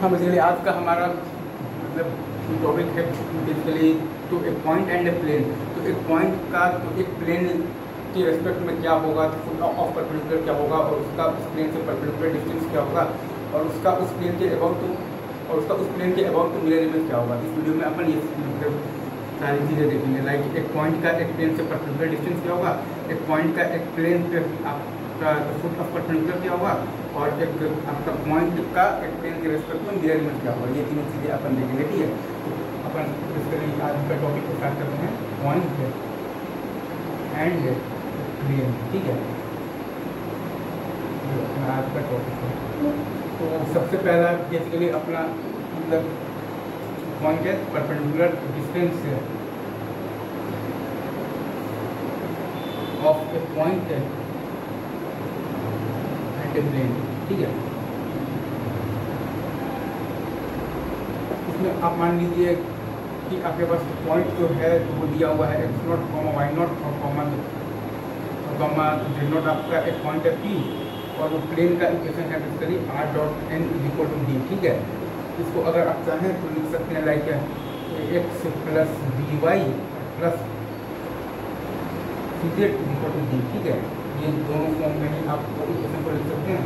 हाँ, बेसिकली आज का हमारा मतलब टॉपिक है बेसिकली तो एक पॉइंट एंड ए प्लेन। तो एक पॉइंट का तो एक प्लेन के रेस्पेक्ट में क्या होगा, तो फुट ऑफ परपेंडिकुलर क्या होगा, और उसका उस प्लेन से परपेंडिकुलर डिस्टेंस क्या होगा, और उसका उस प्लेन के अबाउट टू मिरर इमेज क्या होगा। इस वीडियो में अपन ये मतलब सारी चीज़ें देखेंगे। लाइक एक पॉइंट का एक प्लेन से परपेंडिकुलर डिस्टेंस क्या होगा, एक पॉइंट का एक प्लेन पे आपका फुट ऑफ परपेंडिकुलर क्या होगा, और एक आपका पॉइंट का एक प्लेन के रेस्पेक्ट में मिरर इमेज क्या होगा। ये तीनों चीज़ें अपन देखेंगे, ठीक है। तो अपन बेसिकली आज का टॉपिक को स्टार्ट करते हैं, पॉइंट एंड प्लेन, ठीक है। आज का टॉपिक है तो सबसे पहला बेसिकली अपना मतलब पॉइंट है perpendicular distance of a point and a plane, ठीक है। इसमें आप मान लीजिए कि आपके पास पॉइंट जो है तो वो दिया हुआ है x naught comma y naught comma z naught, आपका एक पॉइंट है P, और वो प्लेन का इक्वेशन है basically r dot n equal to d, ठीक है। इसको अगर आप चाहें तो लिख सकते हैं like x plus dy plus cz equal to d, ठीक है। ये दोनों फॉर्म में ही आप इक्वेशन को लिख सकते हैं।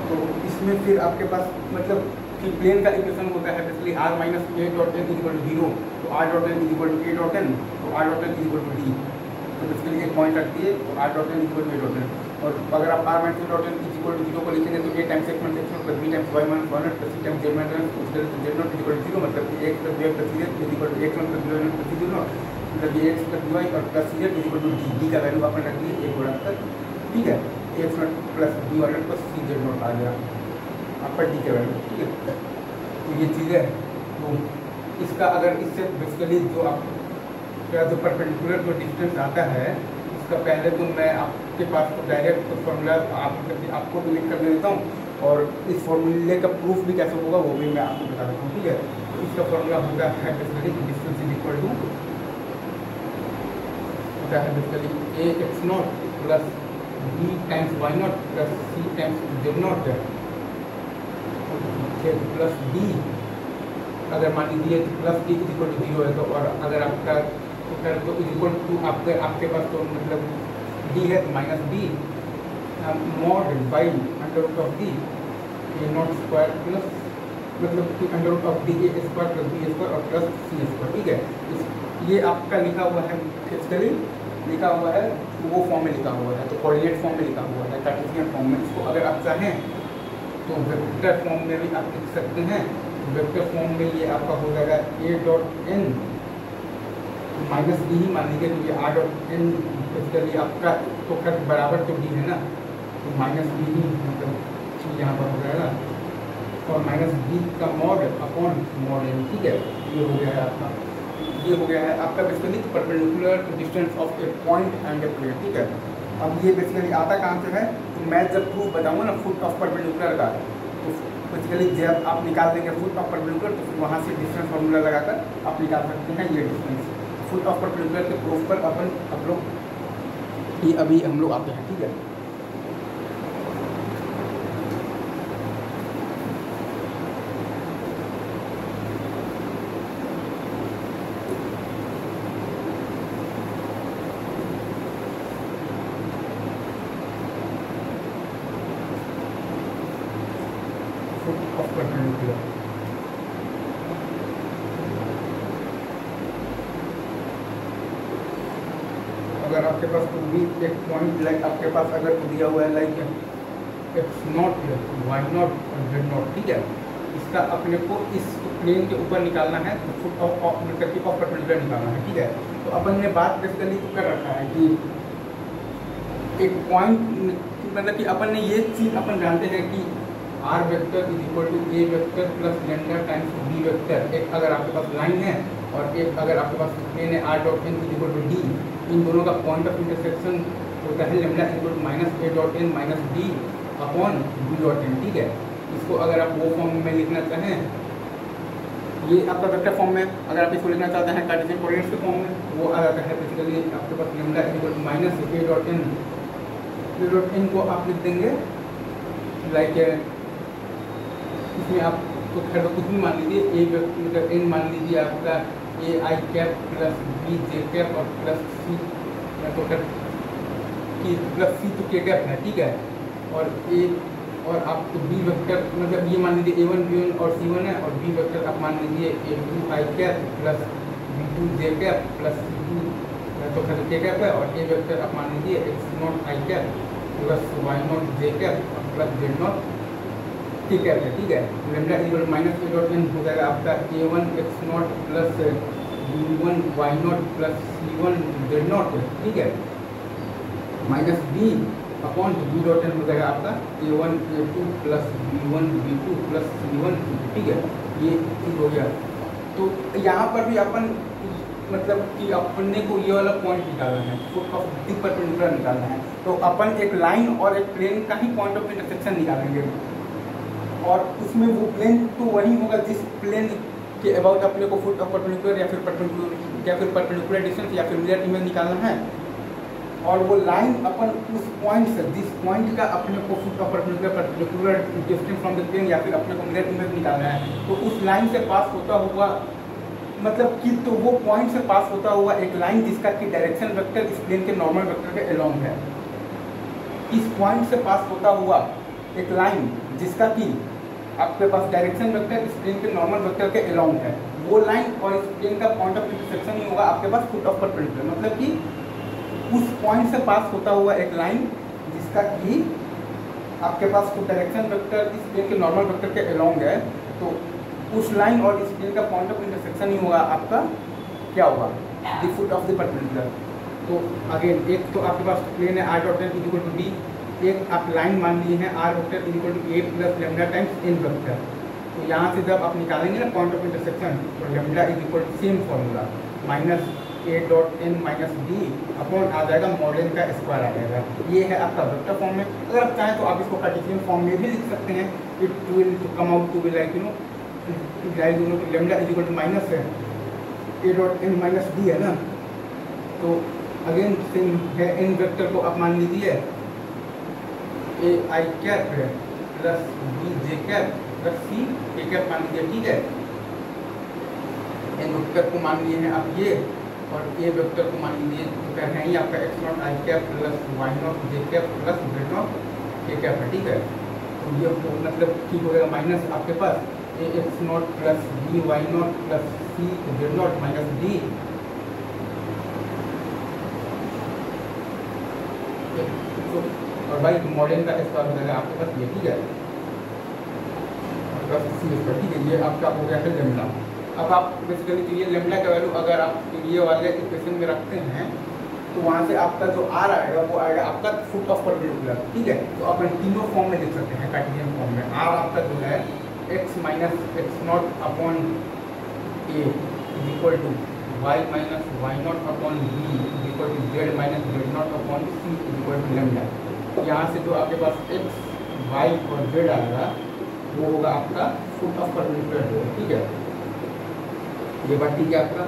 तो इसमें फिर आपके पास मतलब कि प्लेन का इक्वेशन होता है basically r minus a dot n equal to 0, तो r dot n equal to a dot n, तो r dot n equal to d। तो बेसिकली एक पॉइंट रख दिए तो r dot n equal to a dot n, और अगर आप r minus a dot n equal to 0 को लिखेंगे तो a times x minus x plus b times y minus y not plus c times z minus z not equal to 0, मतलब कि x plus b plus c equal to x plus y plus c not, मतलब ये x plus y और plus c equal to d का value अपन रख दिए एक गुणा तक, ठीक है। x not plus b y not plus c z not आ गया आपका d का वैल्यू, ठीक है। तो ये चीज़ है। तो इसका अगर इससे बेसिकली जो आपका जो परपेंडिकुलर जो डिस्टेंस आता है इसका पहले तो मैं आपके पास तो डायरेक्ट तो फॉर्मूला आपको भी लिख कर दे देता हूँ, और इस फॉर्मूले का प्रूफ भी कैसे होगा वो भी मैं आपको बता देता हूँ, ठीक है। तो इसका फॉर्मूला होता है basically distance is equal to होता है basically a x not plus b times y not plus c times z naught plus d। अगर मान लीजिए plus d is equal to 0 है तो, और अगर आपका तो इज इक्वल टू आपके पास तो मतलब d है तो minus d mod by under root of d a naught square plus मतलब कि under root of d a square plus b square और प्लस c स्क्वायर, ठीक है। ये आपका लिखा हुआ है बेसिकली लिखा हुआ है वो फॉर्म में लिखा हुआ है, तो कोऑर्डिनेट फॉर्म में लिखा हुआ है, कार्टेशियन फॉर्म में। इसको अगर आप चाहें तो वेक्टर फॉर्म में भी आप लिख सकते हैं। वेक्टर फॉर्म में ये आपका हो जाएगा a dot n minus D ही मान लीजिए, तो ये r डॉट n बेसिकली आपका तो खैर बराबर तो d है ना, तो माइनस डी ही मतलब यहाँ पर हो जाएगा, और माइनस डी का मॉड अपॉन मॉड n, ठीक है। ये हो गया है आपका, ये हो गया है आपका basically perpendicular distance of a point and a plane, ठीक है। अब ये बेसिकली आता कहाँ से है, तो मैं जब प्रूफ बताऊँगा ना फुट ऑफ परपेंडिकुलर का, तो बेसिकली जब आप निकाल देंगे फुट ऑफ परपेंडिकुलर तो फिर वहाँ से डिस्टेंस फार्मूला लगाकर आप निकाल सकते हैं ये डिस्टेंस। फुट ऑफ परपेंडिकुलर के प्रूफ पर अपन आप लोग ये अभी हम लोग आते हैं, ठीक है। ऑफ परपेंडिकुलर अगर आपके पास कोई भी एक पॉइंट लाइक आपके पास अगर दिया हुआ है like x naught y naught और जेड नॉट, ठीक है। इसका अपने को इस प्लेन के ऊपर निकालना है, तो फुट ऑफ मतलब कि ऑफ परपेंडिकुलर निकालना है, ठीक है। तो अपन ने बात बेसिकली तो कर रखा है कि एक पॉइंट मतलब कि अपन ने ये चीज़ अपन जानते हैं कि r vector is equal to a vector plus lambda times b vector. एक अगर आपके पास लाइन है और एक अगर आपके पास प्लेन है r dot n is equal to d, इन दोनों का पॉइंट ऑफ इंटरसेक्शन होता है lambda equal to minus a dot n minus d upon b dot n, ठीक है। इसको अगर आप वो फॉर्म में लिखना चाहें, ये आपका वेक्टर फॉर्म में, अगर आप इसको लिखना चाहते हैं कार्टेशियन कोऑर्डिनेट्स के फॉर्म में, वो आ जाता है बेसिकली आपके पास lambda equal to minus a dot n को आप लिख देंगे लाइक इसमें आप तो खैर कुछ भी मान लीजिए, ए मतलब एन मान लीजिए आपका A I cap plus B J cap और प्लस सी, तो खैर की प्लस सी तो के कैप है, ठीक है। और ए और आपको बी वेक्टर मतलब ये मान लीजिए A1 B1 और C1 है, और बी वेक्टर आप मान लीजिए A2 आई कैप प्लस B2 जे कैप प्लस C2 तो खैर के कैप है, और ए वेक्टर आप मान लीजिए X0 i cap plus Y0 j cap plus Z0 k cap है, ठीक है। लैम्डा इक्वल माइनस ए डॉट एन हो जाएगा आपका A1 X0 plus B1 Y0 plus C1 Z0, ठीक है, minus B upon b dot n हो जाएगा आपका A1 A2 plus B1 B2 plus C1, ठीक है। ये चीज हो गया। तो यहाँ पर भी अपन मतलब कि अपने को ये वाला पॉइंट निकालना है, फुट ऑफ दी परपेंडिकुलर निकालना है, तो अपन एक लाइन और एक प्लेन का ही पॉइंट ऑफ इंटरसेक्शन निकालेंगे, और उसमें वो प्लेन तो वही होगा जिस प्लेन के अबाउट अपने को फुट ऑफ परपेंडिकुलर या फिर परपेंडिकुलर डिस्टेंस या फिर मिरर इमेज निकालना है। और वो लाइन अपन उस पॉइंट से जिस पॉइंट का अपने को foot of perpendicular distance from the plane या फिर अपने को मिरर इमेज निकालना है, तो उस लाइन से पास होता हुआ मतलब कि तो वो पॉइंट से पास होता हुआ एक लाइन जिसका कि डायरेक्शन वेक्टर इस प्लेन के नॉर्मल वेक्टर के अलोंग है, इस पॉइंट से पास होता हुआ एक लाइन जिसका कि आपके पास डायरेक्शन वेक्टर इस प्लेन के नॉर्मल वेक्टर के अलोंग है, वो लाइन और इस प्लेन का पॉइंट ऑफ इंटरसेक्शन ही होगा आपके पास फुट ऑफ परपेंडिकुलर। मतलब कि उस पॉइंट से पास होता हुआ एक लाइन जिसका कि आपके पास डायरेक्शन वेक्टर इस प्लेन के नॉर्मल वेक्टर के अलोंग है, तो उस लाइन और इस प्लेन का पॉइंट ऑफ इंटरसेक्शन ही होगा आपका क्या होगा, the foot of the perpendicular. तो अगेन एक तो आपके पास प्लेन है R dot N equal to D, एक आप लाइन मान लिए हैं R vector equal to A plus lambda times N vector. तो यहाँ से जब आप निकालेंगे ना पॉइंट ऑफ इंटरसेक्शन, तो lambda is equal to same formula minus A dot N minus D upon आ जाएगा मॉडल का स्क्वायर आ जाएगा। ये है आपका वेक्टर फॉर्म में। अगर आप चाहें तो आप इसको कार्टेशियन फॉर्म में भी लिख सकते हैं, it will to come out to be like lambda is equal to minus है A dot N minus D है ना, तो अगेन सेम है, एन वेक्टर को आप मान लीजिए ए आई कैप है plus B J cap plus C K cap मान लीजिए, ठीक है। एन वेक्टर को मान लिए हैं आप ये, और ए वेक्टर को मान लीजिए तो कह रहे हैं ये आपका x naught i cap plus y naught j cap plus z naught k cap है, ठीक है। तो ये मतलब ठीक हो जाएगा माइनस आपके पास A x not plus B why not plus C Z not minus D, और भाई मॉडल का स्क्वायर हो जाएगा आपके पास ये, ठीक है, ठीक है। ये आपका हो गया है लेमडा। अब आप बेसिकली तो ये लेमडा का वैल्यू अगर आप ये वाले इक्वेशन में रखते हैं तो वहाँ से आपका जो आर आएगा वो आएगा आपका फुट ऑफ परपेंडिकुलर, ठीक है। तो अपन तीनों फॉर्म में लिख सकते हैं कार्टेशियन फॉर्म में। आर आपका जो है x minus x not upon A is equal to Y minus why not upon B is equal to Z minus Z not upon C is equal to lambda. यहाँ से जो आपके पास x y और z आएगा वो होगा आपका फुट ऑफ परपेंडिकुलर, ठीक है। ये बात ठीक है आपका।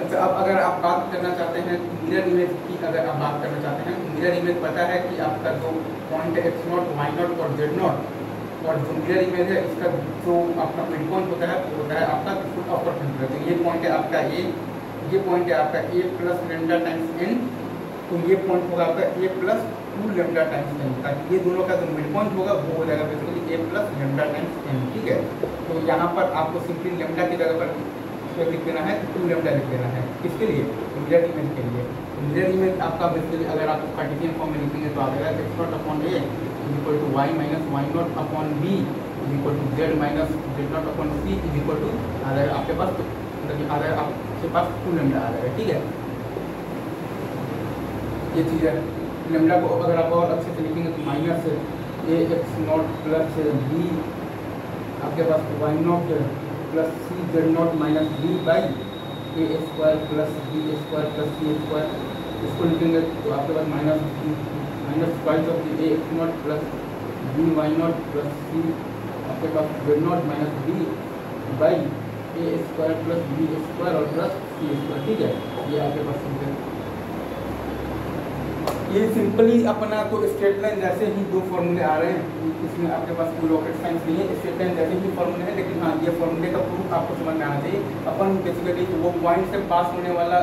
अच्छा, अब अगर आप बात करना चाहते हैं मिरर इमेज की, अगर आप बात करना चाहते हैं तो मिरर इमेज पता है कि आपका जो पॉइंट है एक्स नॉट वाई नॉट और जेड नॉट, और जो मिरर इमेज है इसका जो आपका मिड पॉइंट होता है वो होता है आपका फुट ऑफ परपेंडिकुलर। तो ये पॉइंट है आपका ए, ये पॉइंट है आपका ए प्लस लेमडा टाइम्स एन, तो ये पॉइंट होगा आपका ए प्लस 2 लेमडा टाइम्स एन, ताकि ये दोनों का जो मिड पॉइंट होगा वो हो जाएगा बेसिकली ए प्लस लेमडा टाइम्स एन, ठीक है। तो यहाँ पर आपको सिंपली लेमडा की जगह पर लिख देना है 2 लेमडा लिख देना है, किसके लिए, मिरर इमेज के लिए। मिरर इमेज आपका बेसिकली अगर आप कार्टेशियन फॉर्म में लिखेंगे तो आ जाएगा X not upon A is equal to Y minus why not upon B is equal to Z minus Z not upon C is equal to आ जाएगा आपके पास, मतलब आ जाएगा आपके पास 2 लेमडा आ जाएगा, ठीक है। ये चीज़ है। लेमडा को अगर आप और अच्छे से लिखेंगे तो minus A x not plus B आपके पास Y not plus C Z not minus B by A square plus B square plus C square, इसको लिखेंगे तो आपके पास minus twice of A x not plus B why not plus C आपके पास Z not minus B by A square plus B square और plus C square, ठीक है। ये आपके पास ये सिंपली अपना तो स्ट्रेट लाइन जैसे ही दो फॉर्मूले आ रहे हैं, इसमें आपके पास कोई रॉकेट साइंस नहीं है, स्ट्रेट लाइन जैसे ही फॉर्मूले है, लेकिन हाँ ये फॉर्मूले का प्रूफ आपको समझ में आना चाहिए। अपन बेसिकली वो पॉइंट से पास होने वाला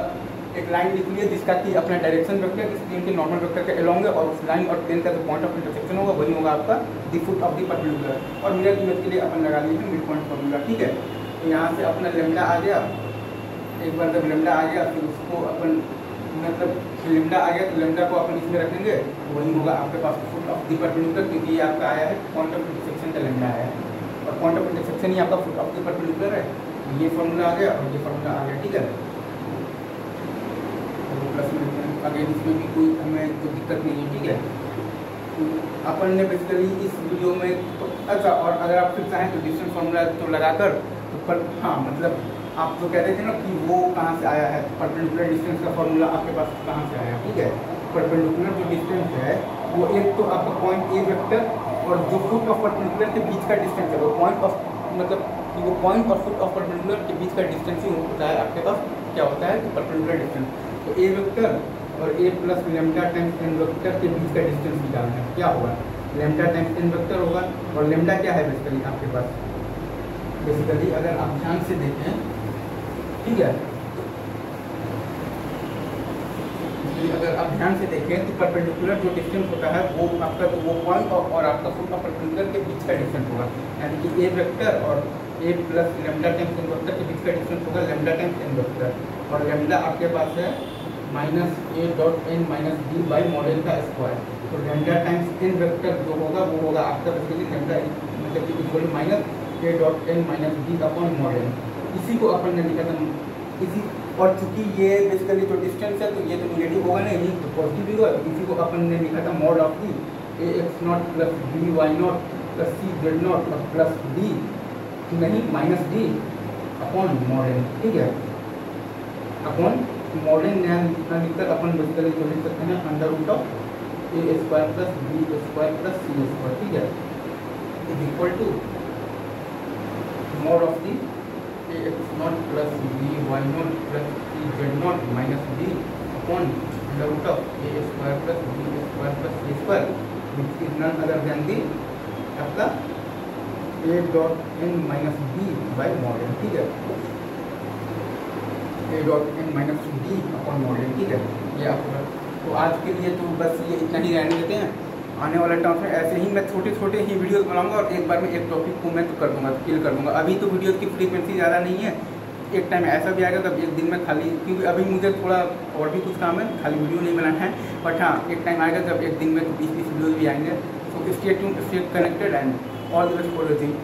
एक लाइन लिख लिया जिसका कि अपना डायरेक्शन वेक्टर इस प्लेन के नॉर्मल वेक्टर के अलोंग है, और उस लाइन और प्लेन का जो पॉइंट ऑफ इंटरसेक्शन होगा वही होगा आपका the foot of the perpendicular. और मिरर इमेज के लिए अपन लगा लिए मिड पॉइंट फॉर्मूला, ठीक है। तो यहाँ से अपना लेमडा आ गया, एक बार जब लेमडा आ गया फिर उसको अपन मतलब लेमडा आ गया तो लेमडा को अपन इसमें रखेंगे, तो वही होगा आपके पास फुट ऑफ द परपेंडिकुलर, क्योंकि ये आपका आया है पॉइंट ऑफ इंटरसेक्शन का लेमडा आया है, और पॉइंट ऑफ इंटरसेक्शन ही आपका फुट ऑफ द परपेंडिकुलर है। ये फॉर्मूला आ गया और ये फॉर्मूला आ गया, ठीक है। प्लस में अगेन इसमें भी कोई हमें कोई दिक्कत नहीं है, ठीक है। तो अपन ने बेसिकली इस वीडियो में तो अच्छा, और अगर आप फिर चाहें तो डिस्टेंस फॉर्मूला तो लगाकर ऊपर, हाँ मतलब आप जो कहते थे ना कि वो कहाँ से आया है, परपेंडिकुलर डिस्टेंस का फॉर्मूला आपके पास कहाँ से आया है, ठीक है। परपेंडिकुलर जो डिस्टेंस है वो एक तो आपका पॉइंट ए वेक्टर और जो फुट ऑफ परपेंडिकुलर के बीच का डिस्टेंस है, वो पॉइंट ऑफ मतलब कि वो पॉइंट और फुट ऑफ परपेंडिकुलर के बीच का डिस्टेंस ही होता है आपके पास क्या होता है, तो परपेंडिकुलर डिस्टेंस। तो ए वेक्टर और A plus lambda times N vector के बीच का डिस्टेंस निकालना है, क्या होगा, लेमडा टाइम्स एन वेक्टर होगा। और लेमडा क्या है बेसिकली आपके पास, बेसिकली अगर आप ध्यान से देखें, ठीक है, अगर आप ध्यान से देखें तो परपेंडिकुलर जो डिस्टेंस होता है वो आपका तो वो पॉइंट और आपका फुट ऑफ परपेंडिकुलर के बीच का डिस्टेंस होगा, यानी कि ए वेक्टर और A plus lambda times N vector के बीच का डिस्टेंस होगा लेमडा टाइम्स एन वेक्टर। और लेमडा आपके पास है minus A dot N minus B by model का स्क्वायर। तो लेमडा टाइम्स एन वेक्टर जो होगा वो होगा आपका बेसिकली लेमडा मतलब कि इक्वल माइनस ए dot N minus B upon model. इसी को अपन ने लिखा था इसी, और चूंकि ये बेसिकली जो डिस्टेंस है तो ये तो नेगेटिव होगा नहीं, ये तो पॉजिटिव भी होगा, तो इसी को अपन ने लिखा था mod of the A x not plus B why not plus C Z naught और प्लस डी नहीं माइनस डी अपॉन मॉडल, ठीक है। अपॉन मॉडल नया लिखकर अपन बेसिकली जो लिख सकते हैं under root of A square plus B square plus C square, ठीक है, is equal to mod of the A x not plus B why not plus C Z not minus D upon under root of A square plus B square plus C square, which is none other than the आपका A dot N minus B by model, ठीक है, A dot N minus D upon model, ठीक है। ये आपका तो आज के लिए तो बस ये इतना ही रहने देते हैं। आने वाले टाइम में ऐसे ही मैं छोटे छोटे ही वीडियोस बनाऊंगा और एक बार में एक टॉपिक को मैं तो कर दूंगा, क्लियर कर दूंगा। अभी तो वीडियोस की फ्रीक्वेंसी ज़्यादा नहीं है, एक टाइम ऐसा भी आएगा तब एक दिन में खाली, क्योंकि अभी मुझे थोड़ा और भी कुछ काम है, खाली वीडियो नहीं बनाना है, बट हाँ एक टाइम आएगा जब एक दिन में तो 20-20 वीडियोज़ भी आएंगे। तो stay tuned, stay connected and all the best for the thing.